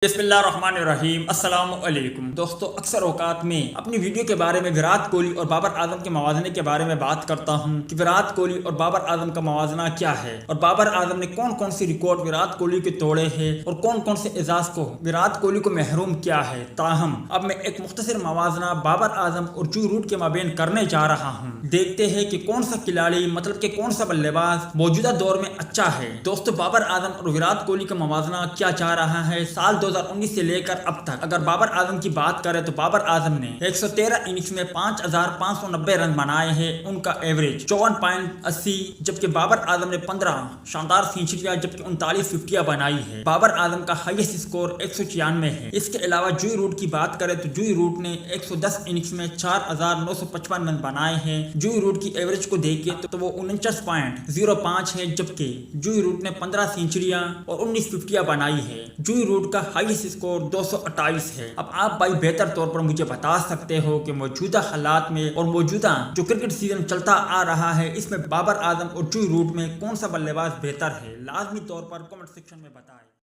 بسم اللہ الرحمن الرحیم۔ السلام علیکم دوستو، اکثر اوقات میں اپنی ویڈیو کے بارے میں وراٹ کوہلی اور بابر اعظم کے موازنے کے بارے میں بات کرتا ہوں کہ وراٹ کوہلی اور بابر اعظم کا موازنہ کیا ہے اور بابر اعظم نے کون کون سی ریکارڈ وراٹ کوہلی کے توڑے ہیں اور کون کون سے اعزاز کو وراٹ کوہلی کو محروم کیا ہے۔ تاہم اب میں ایک مختصر موازنہ بابر اعظم اور جو روٹ کے مابین کرنے جا رہا ہوں۔ دیکھتے ہیں کہ کون سا کھلاڑی مطلب کہ کون سا بلے باز موجودہ دور میں اچھا ہے۔ دوستو، بابر اعظم اور وراٹ کوہلی کا موازنہ کیا چاہ رہا ہے سال 2019 سے لے کر اب تک۔ اگر بابر اعظم کی بات کریں تو بابر اعظم نے 113 اننگز میں 5590 رن بنائے ہیں، ان کا ایوریج 54.80، جبکہ بابر اعظم نے 15 شاندار سینچریاں جبکہ 39 ففٹیاں بنائی ہے۔ بابر اعظم کا ہائیسٹ اسکور 196 ہے۔ اس کے علاوہ جوئی روٹ کی بات کریں تو جوئی روٹ نے 110 اننگز میں 4955 رن بنائے ہیں۔ جوئی روٹ کی ایوریج کو دیکھیں تو وہ 49.05 ہے، جبکہ جوئی روٹ نے 15 سینچریاں اور 19 ففٹیاں بنائی ہے۔ جوئی روٹ کا ہائیسٹ اسکور 228 ہے۔ اب آپ بھائی بہتر طور پر مجھے بتا سکتے ہو کہ موجودہ حالات میں اور موجودہ جو کرکٹ سیزن چلتا آ رہا ہے اس میں بابر اعظم اور جوئی روٹ میں کون سا بلے باز بہتر ہے؟ لازمی طور پر کمنٹ سیکشن میں بتائیں۔